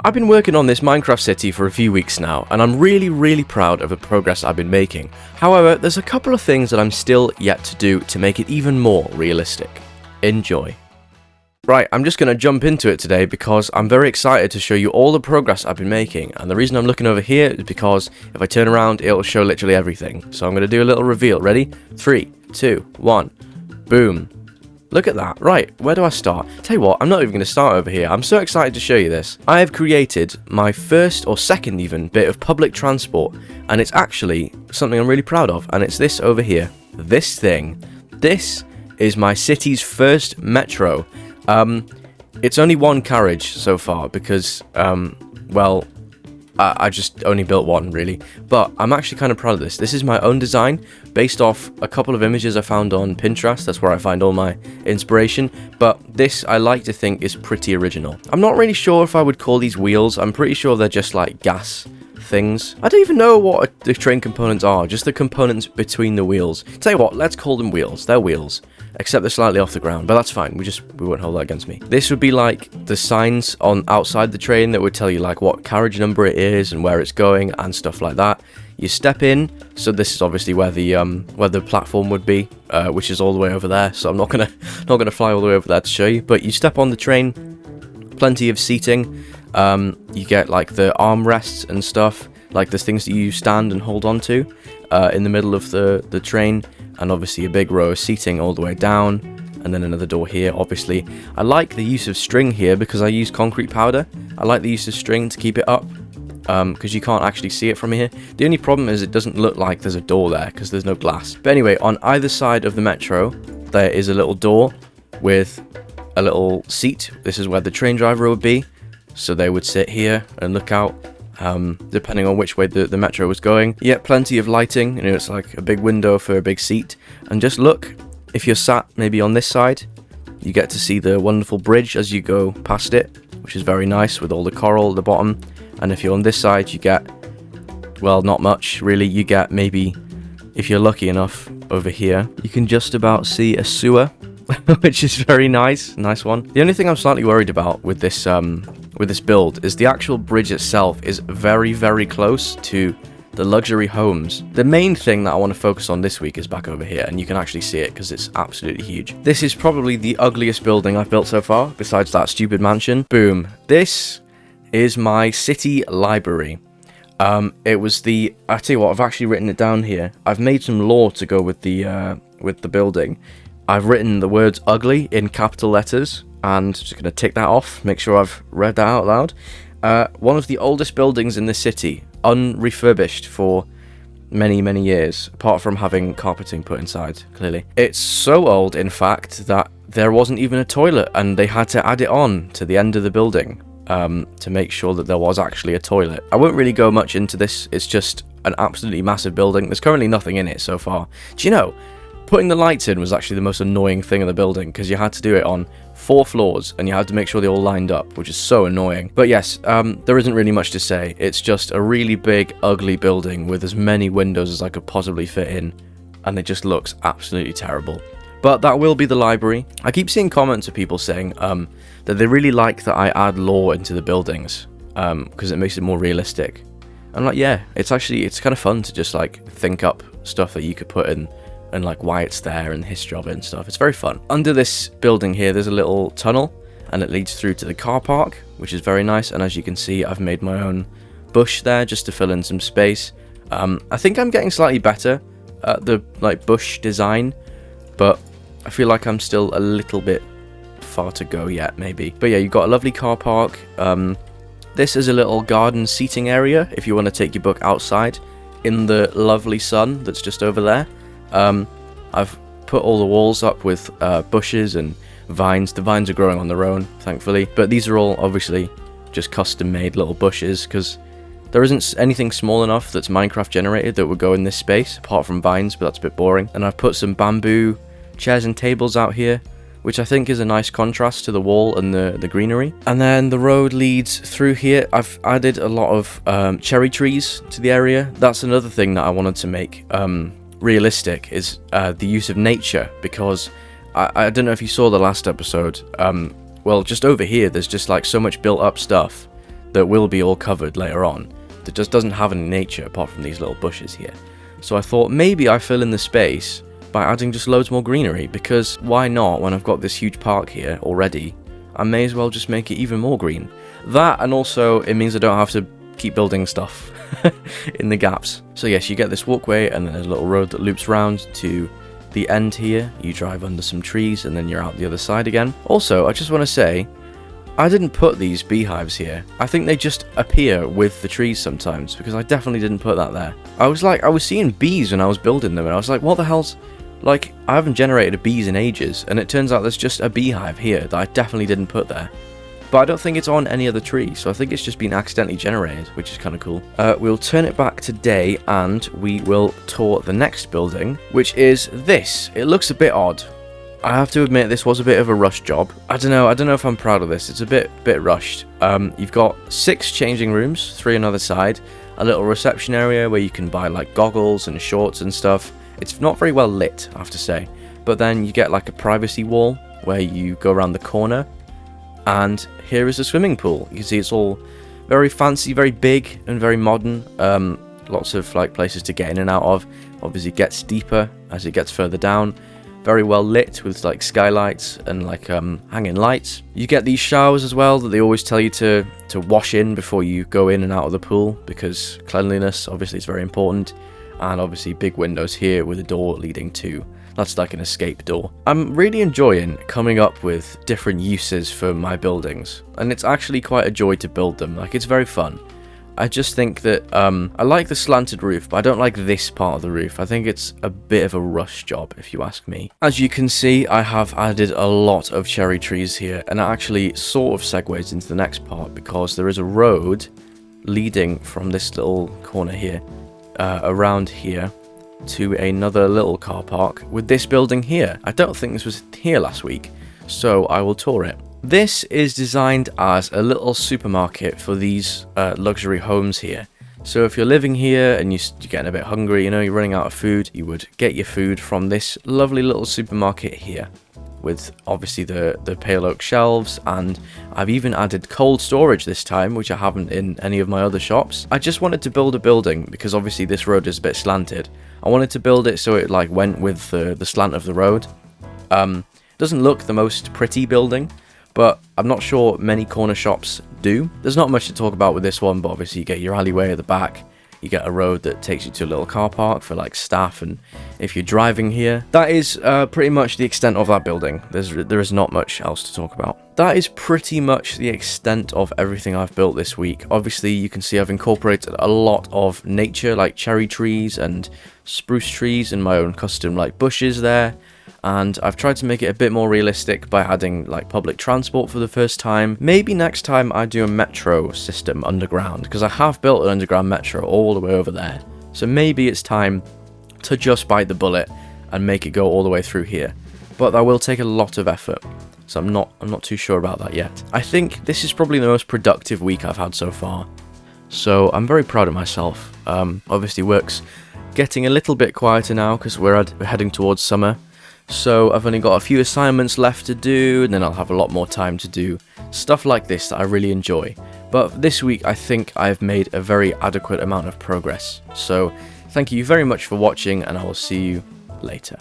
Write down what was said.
I've been working on this Minecraft city for a few weeks now, and I'm really proud of the progress I've been making. However, there's a couple of things that I'm still yet to do to make it even more realistic. Enjoy. Right, I'm just going to jump into it today because I'm very excited to show you all the progress I've been making, and the reason I'm looking over here is because if I turn around, it'll show literally everything. So I'm going to do a little reveal. Ready? 3, 2, 1. Boom. Look at that. Right, where do I start? Tell you what, I'm not even going to start over here. I'm so excited to show you this. I have created my first or second even bit of public transport, and it's actually something I'm really proud of, and it's this over here. This thing. This is my city's first metro. It's only one carriage so far because, I just only built one, really. But I'm actually kind of proud of this. This is my own design, based off a couple of images I found on Pinterest. That's where I find all my inspiration. But this, I like to think, is pretty original. I'm not really sure if I would call these wheels. I'm pretty sure they're just like gas things. I don't even know what the train components are, just the components between the wheels. Tell you what, let's call them wheels. They're wheels. Except they're slightly off the ground, but that's fine. We won't hold that against me. This would be like the signs on outside the train that would tell you like what carriage number it is and where it's going and stuff like that. You step in, so this is obviously where the platform would be, which is all the way over there. So I'm not gonna fly all the way over there to show you. But you step on the train, plenty of seating. You get like the armrests and stuff, like the things that you stand and hold on to in the middle of the train. And obviously a big row of seating all the way down, and then another door here, obviously. I like the use of string here because I use concrete powder. I like the use of string to keep it up, because you can't actually see it from here. The only problem is it doesn't look like there's a door there because there's no glass. But anyway, on either side of the metro, there is a little door with a little seat. This is where the train driver would be. So they would sit here and look out. Depending on which way the metro was going. Yeah, plenty of lighting, you know, it's like a big window for a big seat. And just look, if you're sat maybe on this side, you get to see the wonderful bridge as you go past it, which is very nice with all the coral at the bottom. And if you're on this side, you get, well, not much really. You get maybe, if you're lucky enough, over here, you can just about see a sewer, which is very nice. Nice one. The only thing I'm slightly worried about with this build is the actual bridge itself is very close to the luxury homes. The main thing that I want to focus on this week is back over here, and you can actually see it because it's absolutely huge. This is probably the ugliest building I've built so far, besides that stupid mansion. Boom. This is my city library. I tell you what, I've actually written it down here. I've made some lore to go with the building. I've written the words ugly in capital letters, and just going to tick that off, make sure I've read that out loud. One of the oldest buildings in the city, unrefurbished for many years, apart from having carpeting put inside, clearly. It's so old, in fact, that there wasn't even a toilet, and they had to add it on to the end of the building to make sure that there was actually a toilet. I won't really go much into this, it's just an absolutely massive building. There's currently nothing in it so far. Do you know, putting the lights in was actually the most annoying thing in the building, because you had to do it on 4 floors, and you had to make sure they all lined up, which is so annoying. But yes, there isn't really much to say. It's just a really big, ugly building with as many windows as I could possibly fit in, and it just looks absolutely terrible. But that will be the library. I keep seeing comments of people saying that they really like that I add lore into the buildings, because it makes it more realistic. I'm like, yeah, it's kind of fun to just like think up stuff that you could put in, and like why it's there and the history of it and stuff. It's very fun. Under this building here, there's a little tunnel, and it leads through to the car park, which is very nice. And as you can see, I've made my own bush there just to fill in some space. I think I'm getting slightly better at the like bush design, but I feel like I'm still a little bit far to go yet, maybe. But yeah, you've got a lovely car park. This is a little garden seating area if you want to take your book outside in the lovely sun that's just over there. I've put all the walls up with bushes and vines. The vines are growing on their own, thankfully. But these are all obviously just custom-made little bushes, because there isn't anything small enough that's Minecraft generated that would go in this space, apart from vines, but that's a bit boring. And I've put some bamboo chairs and tables out here, which I think is a nice contrast to the wall and the greenery. And then the road leads through here. I've added a lot of cherry trees to the area. That's another thing that I wanted to make realistic, is the use of nature, because I don't know if you saw the last episode, well, just over here there's just like so much built up stuff that will be all covered later on, that just doesn't have any nature apart from these little bushes here. So I thought maybe I fill in the space by adding just loads more greenery, because why not? When I've got this huge park here already, I may as well just make it even more green. That, and also it means I don't have to keep building stuff in the gaps. So yes, you get this walkway, and then there's a little road that loops round to the end here. You drive under some trees and then you're out the other side again. Also, I just want to say, I didn't put these beehives here. I think they just appear with the trees sometimes, because I definitely didn't put that there. I was seeing bees when I was building them, and I was like, what the hell's... Like, I haven't generated a bees in ages, and it turns out there's just a beehive here that I definitely didn't put there. But I don't think it's on any other tree, so I think it's just been accidentally generated, which is kind of cool. We'll turn it back to day, and we will tour the next building, which is this. It looks a bit odd. I have to admit, this was a bit of a rush job. I don't know if I'm proud of this. It's a bit rushed. You've got 6 changing rooms, 3 on the other side, a little reception area where you can buy like goggles and shorts and stuff. It's not very well lit, I have to say. But then you get like a privacy wall where you go around the corner, and here is a swimming pool. You can see it's all very fancy, very big and very modern. Lots of like places to get in and out of. Obviously it gets deeper as it gets further down. Very well lit with like skylights and like hanging lights. You get these showers as well that they always tell you to wash in before you go in and out of the pool, because cleanliness obviously is very important. And obviously big windows here with a door leading to, that's like an escape door. I'm really enjoying coming up with different uses for my buildings, and it's actually quite a joy to build them. Like, it's very fun. I just think that I like the slanted roof, but I don't like this part of the roof. I think it's a bit of a rush job, if you ask me. As you can see, I have added a lot of cherry trees here, and it actually sort of segues into the next part, because there is a road leading from this little corner here around here to another little car park with this building here. I don't think this was here last week, so I will tour it. This is designed as a little supermarket for these luxury homes here. So if you're living here and you're getting a bit hungry, you know, you're running out of food, you would get your food from this lovely little supermarket here, with obviously the pale oak shelves, and I've even added cold storage this time, which I haven't in any of my other shops. I just wanted to build a building because obviously this road is a bit slanted. I wanted to build it so it like went with the slant of the road. Doesn't look the most pretty building, but I'm not sure many corner shops do. There's not much to talk about with this one, but obviously you get your alleyway at the back. You get a road that takes you to a little car park for like staff, and if you're driving here. That is pretty much the extent of that building. There is not much else to talk about. That is pretty much the extent of everything I've built this week. Obviously you can see I've incorporated a lot of nature, like cherry trees and spruce trees, and my own custom like bushes there. And I've tried to make it a bit more realistic by adding like public transport for the first time. Maybe next time I do a metro system underground, because I have built an underground metro all the way over there. So maybe it's time to just bite the bullet and make it go all the way through here. But that will take a lot of effort, so I'm not too sure about that yet. I think this is probably the most productive week I've had so far, so I'm very proud of myself. Obviously work's getting a little bit quieter now because we're heading towards summer. So I've only got a few assignments left to do, and then I'll have a lot more time to do stuff like this that I really enjoy. But this week I think I've made a very adequate amount of progress. So thank you very much for watching, and I will see you later.